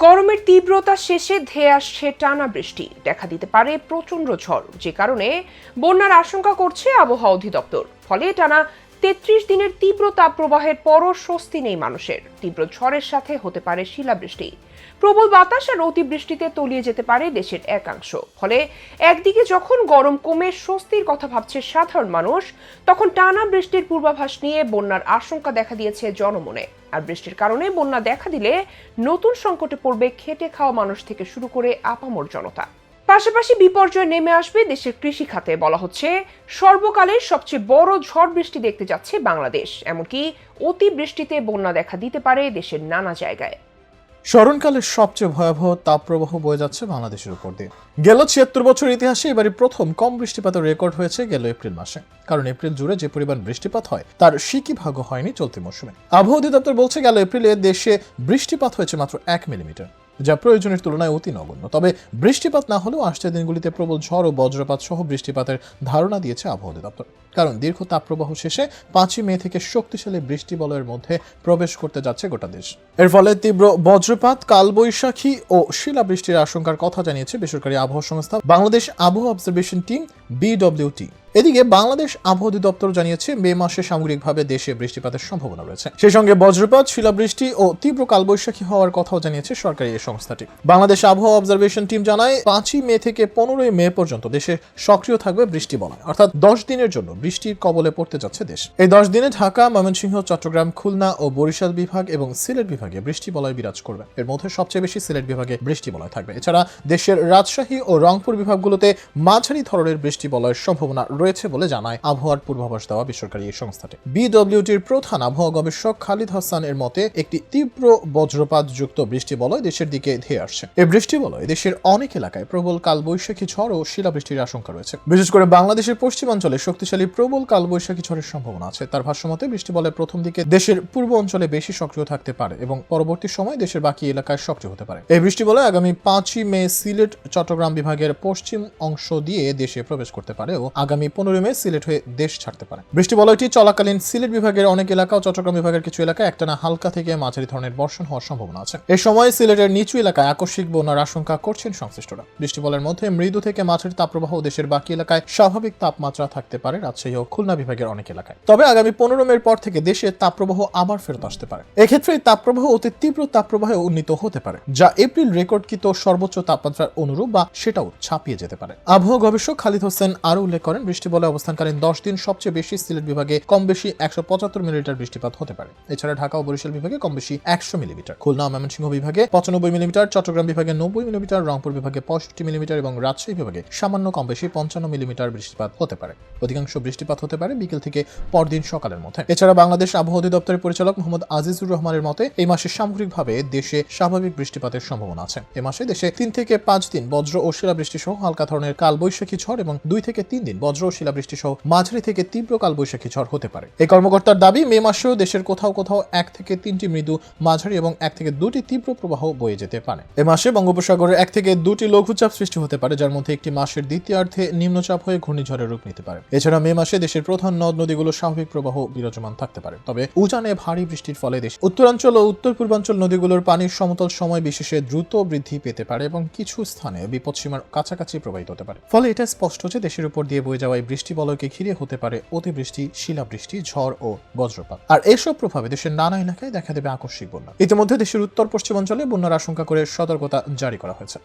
গরমের তীব্রতা শেষে ধেয়ে আসছে টানা বৃষ্টি, দেখা দিতে পারে প্রচণ্ড ঝড়, যে কারণে বন্যার আশঙ্কা করছে আবহাওয়া অধিদপ্তর। ফলে টানা ৩৩ দিনের তীব্র তাপপ্রবাহের পরও স্বস্তি নেই মানুষের। তীব্র ঝড়ের সাথে হতে পারে শিলাবৃষ্টি, প্রবল বাতাস আর অতিবৃষ্টিতে তলিয়ে যেতে পারে দেশের একাংশ। ফলে একদিকে যখন গরম কমে স্বস্তির কথা ভাবছে সাধারণ মানুষ, তখন টানা বৃষ্টির পূর্বাভাস নিয়ে বন্যার আশঙ্কা দেখা দিয়েছে জনমনে। আর বৃষ্টির কারণে বন্যা দেখা দিলে নতুন সংকটে পড়বে খেটে খাওয়া মানুষ থেকে শুরু করে আপামর জনতা। পাশাপাশি বিপর্যয় নেমে আসবে দেশের কৃষি খাতে। বলা হচ্ছে সর্বকালের সবচেয়ে বড় ঝড় বৃষ্টি দেখতে যাচ্ছে বাংলাদেশ। এমনকি অতিবৃষ্টিতে বন্যা দেখা দিতে পারে দেশের নানা জায়গায়। স্মরণকালের সবচেয়ে ভয়াবহ তাপপ্রবাহ বয়ে যাচ্ছে বাংলাদেশের উপর দিয়ে। গেল ৭৬ বছর ইতিহাসে এবারই প্রথম কম বৃষ্টিপাতের রেকর্ড হয়েছে গেল এপ্রিল মাসে। কারণ এপ্রিল জুড়ে যে পরিমাণ বৃষ্টিপাত হয় তার সিকি ভাগও হয়নি চলতি মৌসুমে। আবহাওয়া অধিদপ্তর বলছে গেল এপ্রিলে দেশে বৃষ্টিপাত হয়েছে মাত্র ১ মিলিমিটার, যা প্রয়োজনের তুলনায় অতি নগণ্য। তবে বৃষ্টিপাত না হলেও আসছে দিনগুলিতে প্রবল ঝড় ও বজ্রপাত সহ বৃষ্টিপাতের ধারণা দিয়েছে আবহাওয়া অধিদপ্তর। কারণ দীর্ঘ তাপপ্রবাহ শেষে ৫ই মে থেকে শক্তিশালী বৃষ্টি বলয়ের মধ্যে প্রবেশ করতে যাচ্ছে গোটা দেশ। এর ফলে তীব্র বজ্রপাত, কালবৈশাখী ও শিলাবৃষ্টির আশঙ্কার কথা জানিয়েছে বেসরকারি আবহাওয়া সংস্থা বাংলাদেশ আবহাওয়া অবজারভেশন টিম BWT। এদিকে বাংলাদেশ আবহাওয়া অধিদপ্তর জানিয়েছে মে মাসে সামগ্রিকভাবে দেশে বৃষ্টিপাতের সম্ভাবনা রয়েছে। সেই সঙ্গে বজ্রপাত, শিলাবৃষ্টি ও তীব্র কালবৈশাখী হওয়ার কথাও জানিয়েছে সরকারি এই সংস্থাটি। বাংলাদেশ আবহাওয়া অবজারভেশন টিম জানায় ৫ই মে থেকে ১৫ই মে পর্যন্ত দেশে সক্রিয় থাকবে বৃষ্টি বলয়, অর্থাৎ ১০ দিনের জন্য বৃষ্টির কবলে পড়তে যাচ্ছে দেশ। এই ১০ দিনে ঢাকা, ময়মনসিংহ, চট্টগ্রাম, খুলনা ও বরিশাল বিভাগ এবং সিলেট বিভাগে বৃষ্টি বলয় বিরাজ করবে। এর মধ্যে সবচেয়ে বেশি সিলেট বিভাগে বৃষ্টি বলয় থাকবে। এছাড়া দেশের রাজশাহী ও রংপুর বিভাগগুলোতে মাঝারি ধরনের বৃষ্টি বলয়ের সম্ভাবনা রয়েছে বলে জানায় আবহাওয়ার পূর্বাভাস দেওয়া বেসরকারি এই সংস্থাটি। BWTর প্রধান আবহাওয়া গবেষক খালিদ হাসান এর মতে একটি তীব্র বজ্রপাতযুক্ত বৃষ্টি বলয় দেশের দিকে ধেয়ে আসছে। এই বৃষ্টি বলয় দেশের অনেক এলাকায় প্রবল কালবৈশাখী ঝড় ও শিলাবৃষ্টির আশঙ্কা রয়েছে। বিশেষ করে বাংলাদেশের পশ্চিমাঞ্চলে শক্তিশালী প্রবল কালবৈশাখী ঝড়ের সম্ভাবনা আছে। তার ভাষ্যমতে বৃষ্টি বলয় প্রথম দিকে দেশের পূর্ব অঞ্চলে বেশি সক্রিয় থাকতে পারে এবং পরবর্তী সময় দেশের বাকি এলাকায় সক্রিয় হতে পারে। এই বৃষ্টি বলয় আগামী ৫ই মে সিলেট, চট্টগ্রাম বিভাগের পশ্চিম অংশ দিয়ে দেশে প্রবেশ করতে পারে ও আগামী ১৫ মে সিলেট হয়ে দেশ ছাড়তে পারে। বৃষ্টি বলয়টি চলাকালীন সিলেট বিভাগের অনেক এলাকা ও চট্টগ্রাম বিভাগের কিছু এলাকায় একটানা হালকা থেকে মাঝারি ধরনের বর্ষণ হওয়ার সম্ভাবনা আছে। এই সময় সিলেটের নিচু এলাকায় আকস্মিক বন্যার আশঙ্কা করছেন সংশ্লিষ্টরা। বৃষ্টি বলয়ের মধ্যে মৃদু থেকে মাঝারি তাপপ্রবাহ দেশের বাকি এলাকায় স্বাভাবিক তাপমাত্রা থাকতে পারে রাজশাহী ও খুলনা বিভাগের অনেক এলাকায়। তবে আগামী ১৫ মের পর থেকে দেশে তাপপ্রবাহ আবার ফেরত আসতে পারে। এক্ষেত্রে এই তাপপ্রবাহ অতি তীব্র তাপপ্রবাহে উন্নীত হতে পারে, যা এপ্রিল রেকর্ডকৃত সর্বোচ্চ তাপমাত্রার অনুরূপ বা সেটাও ছাপিয়ে যেতে পারে। আবহাওয়া গবেষক খালিদ হোসেন আরও উল্লেখ করেন, বৃষ্টি বলয়ে অবস্থানকালীন ১০ দিন সবচেয়ে বেশি সিলেট বিভাগে কম বেশি ১৭৫ মিলিমিটার বৃষ্টিপাত হতে পারে। এছাড়া ঢাকা ও বরিশাল বিভাগে কম বেশি ১০০ মিলিমিটার, খুলনা ও ময়মনসিংহ বিভাগে ৯৫ মিলিমিটার, চট্টগ্রাম বিভাগে ৯০ মিলিমিটার, রংপুর বিভাগে ৬৫ মিলিমিটার এবং রাজশাহী বিভাগে সামান্য কম বেশি ৫৫ মিলিমিটার বৃষ্টিপাত হতে পারে। অধিকাংশ বৃষ্টিপাত হতে পারে বিকেল থেকে পরদিন সকালের মধ্যে। এছাড়া বাংলাদেশ আবহাওয়া অধিদপ্তরের পরিচালক মোহাম্মদ আজিজুর রহমানের মতে এই মাসে সামগ্রিকভাবে দেশে স্বাভাবিক বৃষ্টিপাতের সম্ভাবনা আছে। এ মাসে দেশে ৩ থেকে ৫ দিন বজ্র ও শিলাবৃষ্টি সহ হালকা ধরনের কালবৈশাখী ঝড় এবং ২ থেকে ৩ দিন বজ্র ও শিলাবৃষ্টি সহ মাঝারি থেকে তীব্র কালবৈশাখী ঝড় হতে পারে। এই কর্মকর্তার দাবি, মে মাসেও দেশের কোথাও কোথাও ১ থেকে ৩টি মৃদু, মাঝারি এবং ১ থেকে ২টি তীব্র প্রবাহ বয়ে যেতে পারে। এ মাসে বঙ্গোপসাগরে ১ থেকে ২টি লঘুচাপ সৃষ্টি হতে পারে, যার মধ্যে একটি মাসের দ্বিতীয়ার্ধে নিম্নচাপ হয়ে ঘূর্ণিঝড়ের রূপ নিতে পারে। এছাড়া মে মাসে দেশের প্রধান নদ নদীগুলো স্বাভাবিক প্রবাহ বিরাজমান থাকতে পারে। তবে উজানে ভারী বৃষ্টির ফলে দেশ উত্তরাঞ্চল ও উত্তর পূর্বাঞ্চল নদীগুলোর পানির সমতল সময় বিশেষে দ্রুত বৃদ্ধি পেতে পারে এবং কিছু স্থানে বিপদসীমার কাছাকাছি প্রবাহিত হতে পারে। ফলে এটা স্পষ্ট যে দেশের উপর দিয়ে বয়ে যাওয়া এই বৃষ্টি বলয়কে ঘিরে হতে পারে অতিবৃষ্টি, শিলাবৃষ্টি, ঝড় ও বজ্রপাত। আর এসব প্রভাবে দেশের নানা এলাকায় দেখা দেবে আকস্মিক বন্যা। ইতিমধ্যে দেশের উত্তর পশ্চিমাঞ্চলে বন্যার আশঙ্কা করে সতর্কতা জারি করা হয়েছে।